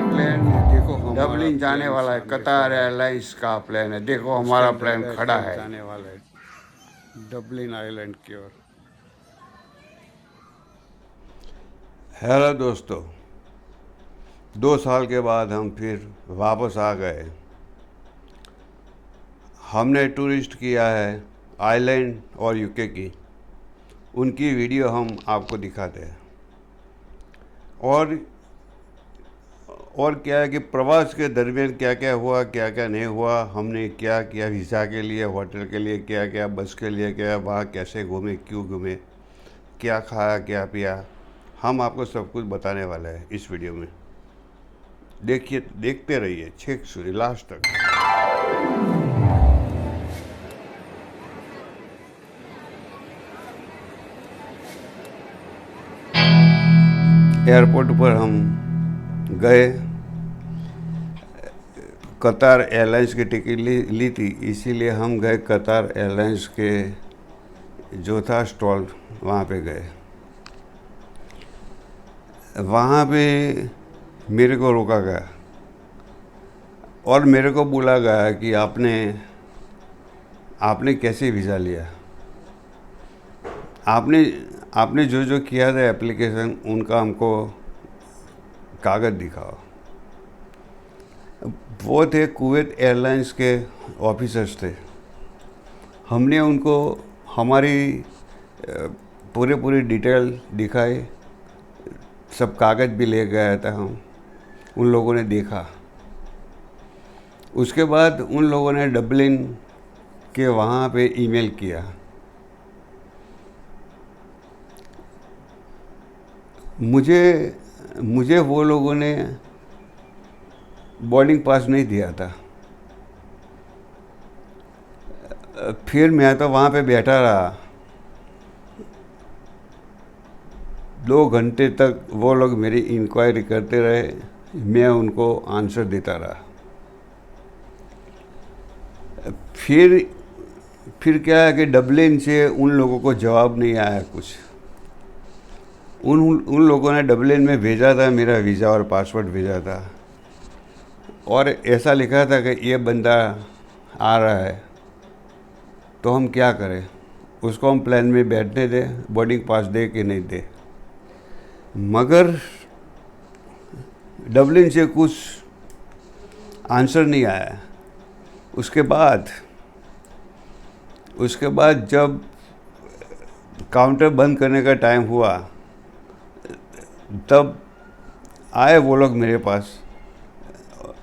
Plane देखो Dublin जाने वाला है, कतार एयरलाइंस का प्लेन है। देखो हमारा प्लेन खड़ा है जाने वाला है डबलिन आइलैंड की ओर। हेलो दोस्तों, 2 साल के बाद हम फिर वापस आ गए। हमने टूरिस्ट किया है आइलैंड और यूके की, उनकी वीडियो हम आपको दिखाते हैं। और क्या है कि प्रवास के दरमियान क्या क्या हुआ, क्या क्या नहीं हुआ, हमने क्या किया, वीज़ा के लिए, होटल के लिए क्या क्या, बस के लिए क्या, वहाँ कैसे घूमे, क्यों घूमे, क्या खाया, क्या पिया, हम आपको सब कुछ बताने वाले हैं इस वीडियो में। देखते रहिए छेक सूरी लास्ट तक। एयरपोर्ट पर हम गए, कतार एयरलाइंस की टिकट ली थी, इसीलिए हम गए कतार एयरलाइंस के जो था स्टॉल, वहाँ पे गए। वहाँ पे मेरे को रोका गया और मेरे को बोला गया कि आपने कैसे वीज़ा लिया, आपने जो जो किया था एप्लीकेशन, उनका हमको कागज़ दिखाओ। वो थे कुवैत एयरलाइंस के ऑफिसर्स थे। हमने उनको हमारी पूरी डिटेल दिखाई, सब कागज़ भी ले गया था हम। उन लोगों ने देखा। उसके बाद उन लोगों ने डबलिन के वहाँ पे ईमेल किया। मुझे वो लोगों ने बोर्डिंग पास नहीं दिया था। फिर मैं तो वहाँ पे बैठा रहा 2 घंटे तक। वो लोग मेरी इंक्वायरी करते रहे, मैं उनको आंसर देता रहा। फिर क्या है कि डबलिन से उन लोगों को जवाब नहीं आया कुछ। उन लोगों ने डबलिन में भेजा था, मेरा वीज़ा और पासपोर्ट भेजा था, और ऐसा लिखा था कि ये बंदा आ रहा है। तो हम क्या करें, उसको हम प्लेन में बैठने दें, बोर्डिंग पास दे कि नहीं दे। मगर डबलिन से कुछ आंसर नहीं आया। उसके बाद जब काउंटर बंद करने का टाइम हुआ, तब आए वो लोग मेरे पास,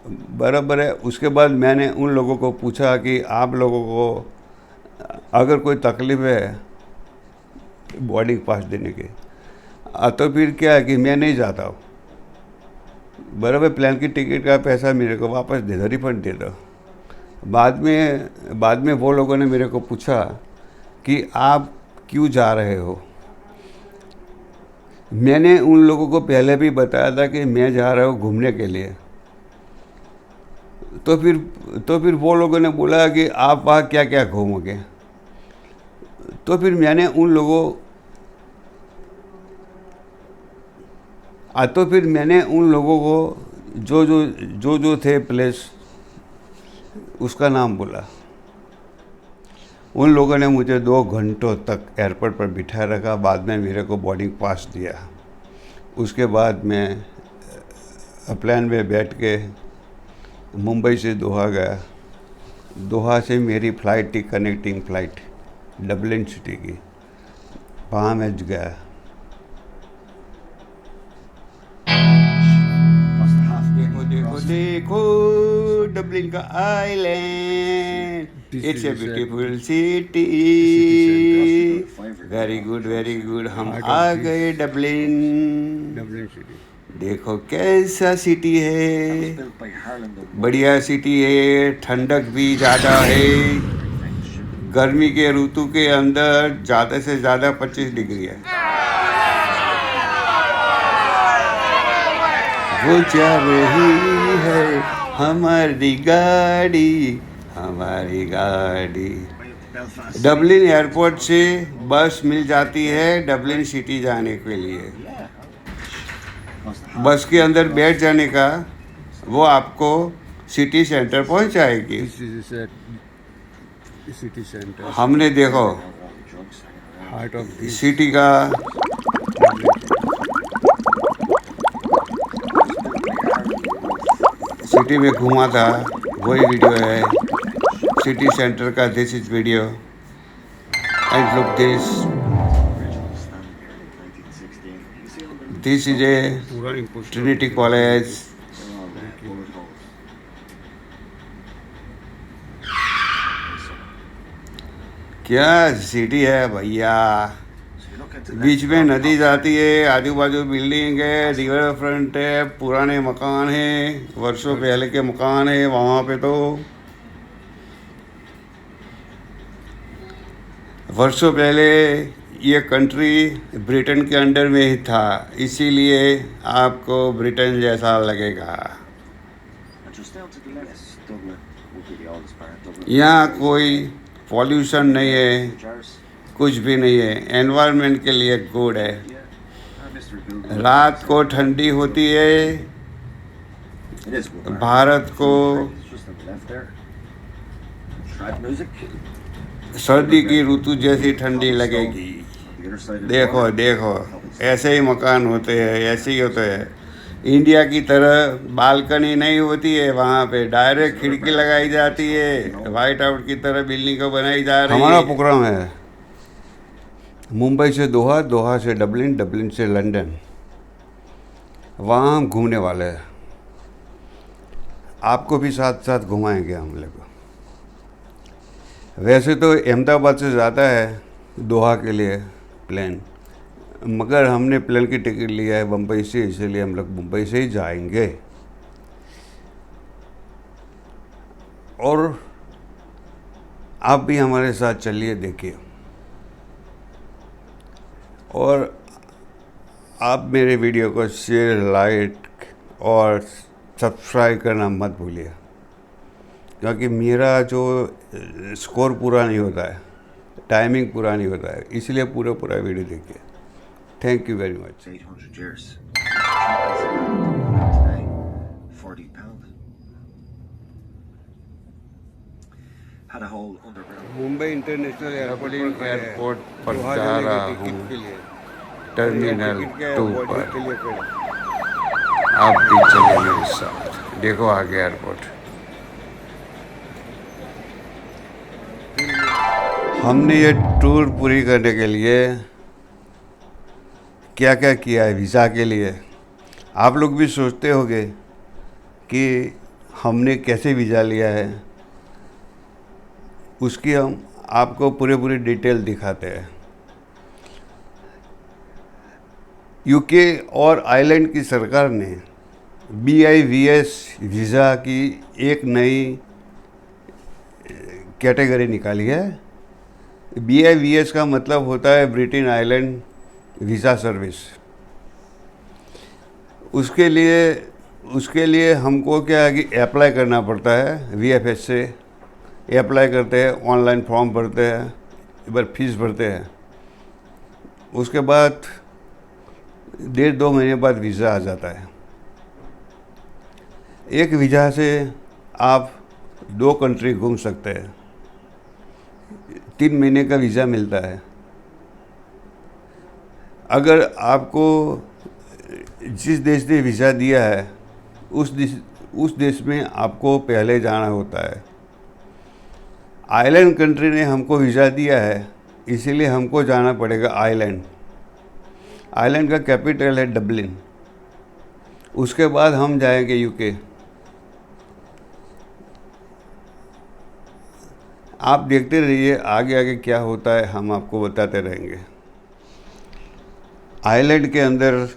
बराबर है। उसके बाद मैंने उन लोगों को पूछा कि आप लोगों को अगर कोई तकलीफ़ है बोर्डिंग पास देने की, तो फिर क्या है कि मैं नहीं जाता हूँ, बराबर। प्लेन की टिकट का पैसा मेरे को वापस दे दो, रिफंड दे दो। बाद में वो लोगों ने मेरे को पूछा कि आप क्यों जा रहे हो। मैंने उन लोगों को पहले भी बताया था कि मैं जा रहा हूँ घूमने के लिए। तो फिर वो लोगों ने बोला कि आप वहाँ क्या क्या घूमोगे। तो फिर मैंने उन लोगों को जो थे प्लेस, उसका नाम बोला। उन लोगों ने मुझे 2 घंटों तक एयरपोर्ट पर बिठा रखा। बाद में मेरे को बोर्डिंग पास दिया। उसके बाद मैं प्लेन में बैठ के मुंबई से दोहा गया। दोहा से मेरी फ़्लाइट थी, कनेक्टिंग फ़्लाइट डबलिन सिटी की, वहाँ मैं गया। देखो डबलिन का island, it's a beautiful city. Very good, हम आ गए डबलिन सिटी। देखो कैसा सिटी है, बढ़िया सिटी है। ठंडक भी ज़्यादा है। गर्मी के ऋतु के अंदर ज़्यादा से ज़्यादा 25 डिग्री है। वो जा रही है हमारी गाड़ी। डबलिन एयरपोर्ट से बस मिल जाती है डबलिन सिटी जाने के लिए। बस के अंदर बैठ जाने का वो आपको सिटी सेंटर पहुंचाएगी। This is a city center, हमने देखो heart of this सिटी का सिटी में घूमा था, वही वीडियो है सिटी सेंटर का। This is video and look this is a पुरानी पोस्ट ट्रिनिटी कॉलेज। क्या सिटी है भैया, बीच में नदी जाती है, आजू बाजू बिल्डिंग है, रिवर फ्रंट है, पुराने मकान हैं, वर्षों पहले के मकान है वहाँ पे। तो वर्षों पहले ये कंट्री ब्रिटेन के अंडर में ही था, इसीलिए आपको ब्रिटेन जैसा लगेगा। यहाँ कोई पॉल्यूशन नहीं है, कुछ भी नहीं है, एनवायरनमेंट के लिए गुड है। रात को ठंडी होती है, भारत को सर्दी की ऋतु जैसी ठंडी लगेगी। देखो देखो, ऐसे ही मकान होते हैं, ऐसे ही होते हैं। इंडिया की तरह बालकनी नहीं होती है वहाँ पे, डायरेक्ट खिड़की लगाई जाती है। व्हाइट हाउस की तरह बिल्डिंग को बनाई जा रही है। हमारा प्रोग्राम है मुंबई से दोहा, दोहा से डबलिन, डबलिन से लंदन। वहाँ हम घूमने वाले हैं, आपको भी साथ साथ घुमाएंगे हम लोग। वैसे तो अहमदाबाद से ज़्यादा है दोहा के लिए प्लेन, मगर हमने प्लेन की टिकट लिया है मुंबई से, इसलिए हम लोग मुंबई से ही जाएंगे। और आप भी हमारे साथ चलिए, देखिए। और आप मेरे वीडियो को शेयर, लाइक और सब्सक्राइब करना मत भूलिए, क्योंकि मेरा जो स्कोर पूरा नहीं होता है, टाइमिंग पूरा नहीं होता है, इसलिए पूरा वीडियो देखिए। Thank you very much. 800 years. Today, £40. Had a whole underground. Mumbai international airport पर जा रहा हूँ, टर्मिनल 2 पर। आप भी चलिए मेरे साथ, देखो आगे एयरपोर्ट। हमने ये टूर पूरी करने के लिए क्या क्या किया है वीज़ा के लिए। आप लोग भी सोचते होंगे कि हमने कैसे वीज़ा लिया है, उसकी हम आपको पूरी डिटेल दिखाते हैं। यूके और आयरलैंड की सरकार ने BIVS वीज़ा की एक नई कैटेगरी निकाली है। BIVS का मतलब होता है ब्रिटेन आइलैंड वीज़ा सर्विस। उसके लिए हमको क्या है कि अप्लाई करना पड़ता है, VFS से अप्लाई करते हैं, ऑनलाइन फॉर्म भरते हैं, एक बार फीस भरते हैं, उसके बाद 1.5-2 महीने बाद वीज़ा आ जाता है। एक वीज़ा से आप 2 कंट्री घूम सकते हैं, 3 महीने का वीज़ा मिलता है। अगर आपको जिस देश ने वीज़ा दिया है उस देश में आपको पहले जाना होता है। आइलैंड कंट्री ने हमको वीज़ा दिया है, इसीलिए हमको जाना पड़ेगा आइलैंड। आइलैंड का कैपिटल है डबलिन। उसके बाद हम जाएंगे यूके। आप देखते रहिए, आगे आगे क्या होता है हम आपको बताते रहेंगे। आइलैंड के अंदर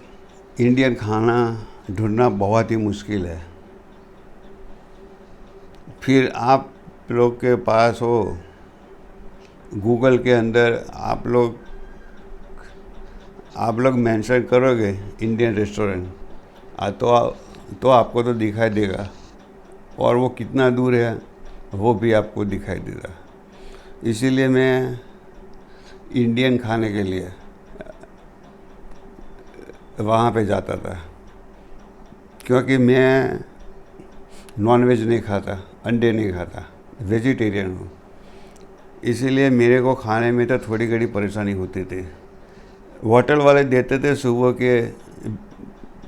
इंडियन खाना ढूंढना बहुत ही मुश्किल है। फिर आप लोग के पास हो गूगल के अंदर आप लोग मेंशन करोगे इंडियन रेस्टोरेंट, तो आपको तो दिखाई देगा, और वो कितना दूर है वो भी आपको दिखाई देगा। इसीलिए मैं इंडियन खाने के लिए वहाँ पे जाता था, क्योंकि मैं नॉनवेज नहीं खाता, अंडे नहीं खाता, वेजिटेरियन हूँ। इसीलिए मेरे को खाने में तो थोड़ी घड़ी परेशानी होती थी। होटल वाले देते थे सुबह के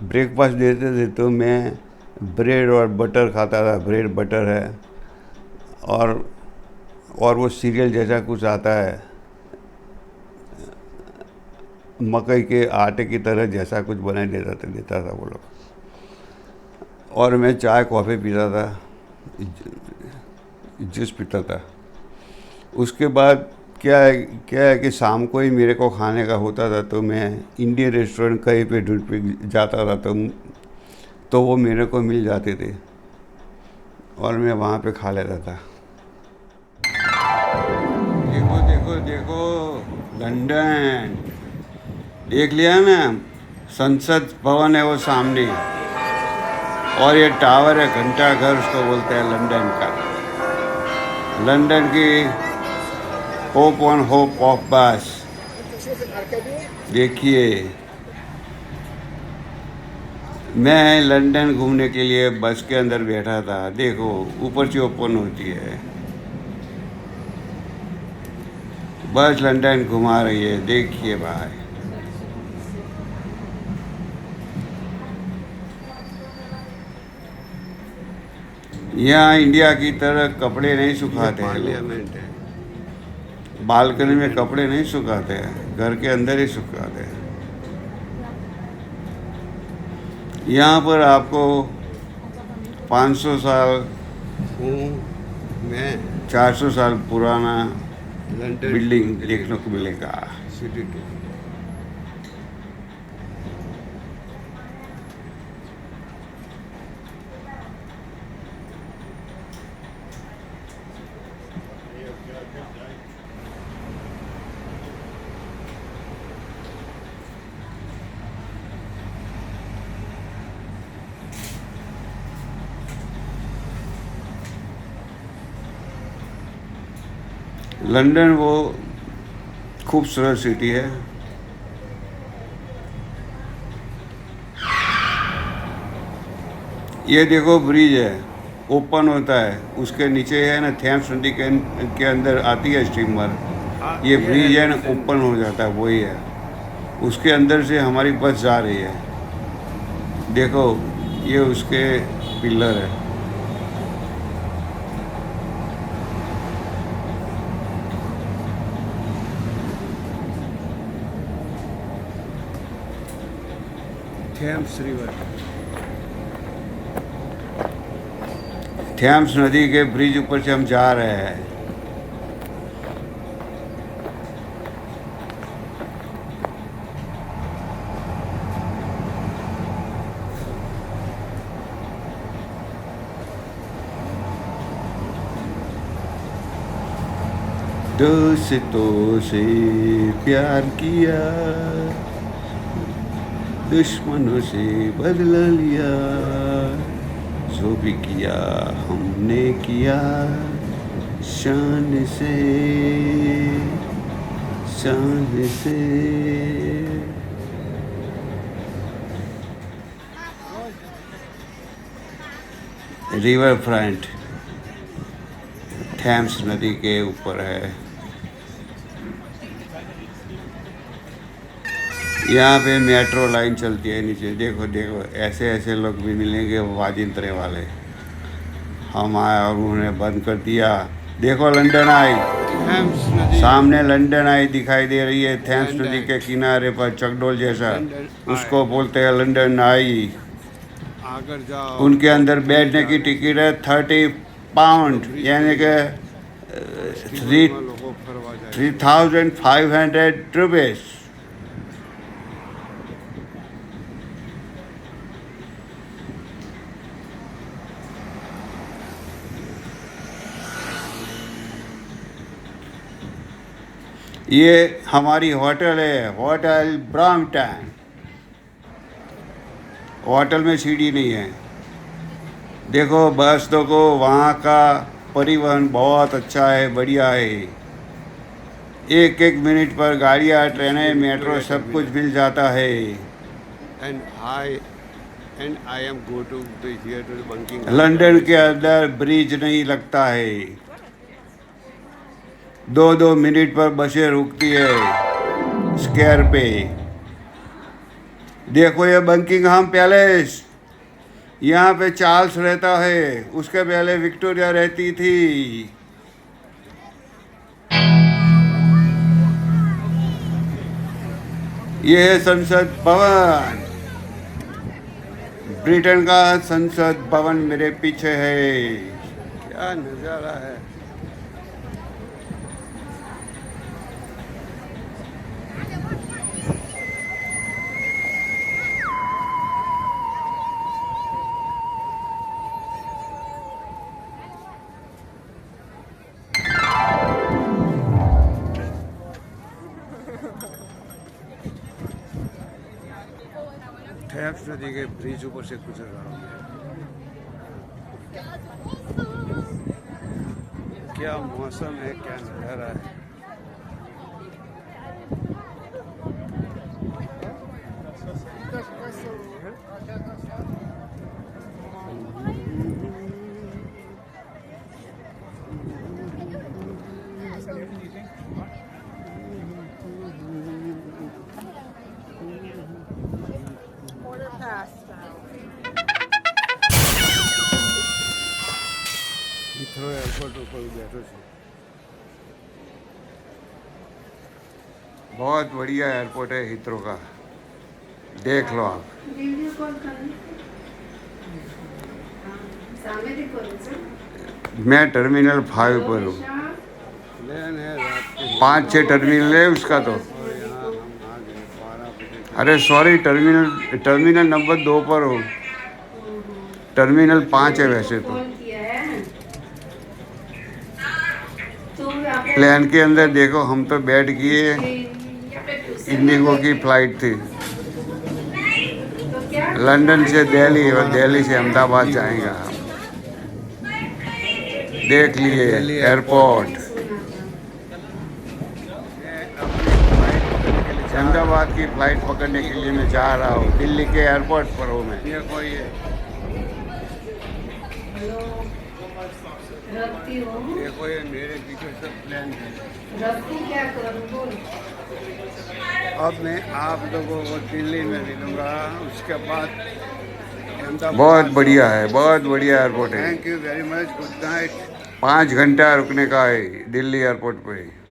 ब्रेकफास्ट देते थे तो मैं ब्रेड और बटर खाता था, ब्रेड बटर है, और वो सीरियल जैसा कुछ आता है मकई के आटे की तरह, जैसा कुछ बना देता था वो लोग, और मैं चाय कॉफ़ी पीता था, जूस पीता था। उसके बाद क्या है कि शाम को ही मेरे को खाने का होता था तो मैं इंडियन रेस्टोरेंट कहीं पे ढूंढ पे जाता था तो वो मेरे को मिल जाते थे और मैं वहाँ पे खा लेता था। देखो देखो देखो लंदन देख लिया ना, संसद भवन है वो सामने, और ये टावर है घंटा घर, उसको बोलते हैं लंदन का। लंदन की होप ऑन होप ऑफ बस देखिए। मैं लंदन घूमने के लिए बस के अंदर बैठा था, देखो ऊपर से ओपन होती है, बस लंदन घुमा रही है, देखिए भाई। यहाँ इंडिया की तरह कपड़े नहीं सुखाते हैं, पार्लियामेंट है। बालकनी में कपड़े नहीं सुखाते हैं, घर के अंदर ही सुखाते हैं। यहाँ पर आपको 500 साल हूँ मैं 400 साल पुराना लंदन बिल्डिंग देखने को मिलेगा। City to. लंदन वो खूबसूरत सिटी है। ये देखो ब्रिज है, ओपन होता है, उसके नीचे है ना थेम्स नदी के अंदर आती है स्टीमर। ये ब्रिज है ना, ओपन हो जाता है, वही है। उसके अंदर से हमारी बस जा रही है, देखो ये उसके पिलर है। Thames river. थेम्स नदी के ब्रिज ऊपर से हम जा रहे हैं। दोस्तों से प्यार किया, दुश्मनों से बदला लिया, जो भी किया हमने किया शान से, शान से। रिवर फ्रंट थेम्स नदी के ऊपर है। यहाँ पे मेट्रो लाइन चलती है नीचे, देखो देखो ऐसे ऐसे लोग भी मिलेंगे वाजिंत्रे वाले। हम आए और उन्होंने बंद कर दिया। देखो लंदन आई, थेम्स नदी सामने लंदन आई दिखाई दे रही है, थेम्स नदी के किनारे पर चकडोल जैसा, उसको बोलते हैं लंदन आई। आगर जाओ। उनके अंदर बैठने की टिकट है 30 पाउंड, यानी कि लोगों फरवा जाए। 3500 रुपीज़। ये हमारी होटल है, होटल ब्रॉम्पटन। होटल में सीढ़ी नहीं है। देखो बस तो को वहाँ का परिवहन बहुत अच्छा है, बढ़िया है। एक एक मिनट पर गाड़ियाँ, ट्रेनें, मेट्रो सब कुछ मिल जाता है। And high and I am go to the here to the bunking. London के अंदर ब्रिज नहीं लगता है, 2-2 मिनट पर बसें रुकती है स्क्वायर पे। देखो ये बकिंगहाम पैलेस, यहाँ पे चार्ल्स रहता है, उसके पहले विक्टोरिया रहती थी। ये है संसद भवन, ब्रिटेन का संसद भवन मेरे पीछे है। क्या नज़ारा है। थेम्स नदी के ब्रिज ऊपर से गुजर रहा हूँ। क्या मौसम है, क्या नज़ारा है। हीथ्रो एयरपोर्ट ऊपर बैठो छे। बहुत बढ़िया एयरपोर्ट है हीथ्रो का, देख लो आप। वीडियो कॉल करना सामने देखो सर। मैं टर्मिनल 5 पर हूँ, प्लेन है रात के 5-6 टर्मिनल है उसका तो। और यहाँ हम आ गए 12 बजे। अरे सॉरी, टर्मिनल नंबर 2 पर हूँ, टर्मिनल 5 है वैसे तो। कॉल किया है तो आपने प्लेन के अंदर देखो, हम तो बैठ गए, इंडिगो की फ्लाइट थी, तो क्या लंदन से दिल्ली और दिल्ली से अहमदाबाद जाएगा। देख लिए एयरपोर्ट, अहमदाबाद की फ्लाइट पकड़ने के लिए मैं जा रहा हूँ। दिल्ली के एयरपोर्ट पर हूँ मैं। ये कोई रखती हूँ देखो ये मेरे पीछे सब प्लान है। रखती क्या करूँ बोल। अब मैं आप लोगों को दिल्ली में मिलूंगा, उसके बाद अहमदाबाद। बहुत बढ़िया है, बहुत बढ़िया एयरपोर्ट है। Thank you very much, good night. 5 घंटा रुकने का है दिल्ली एयरपोर्ट पे।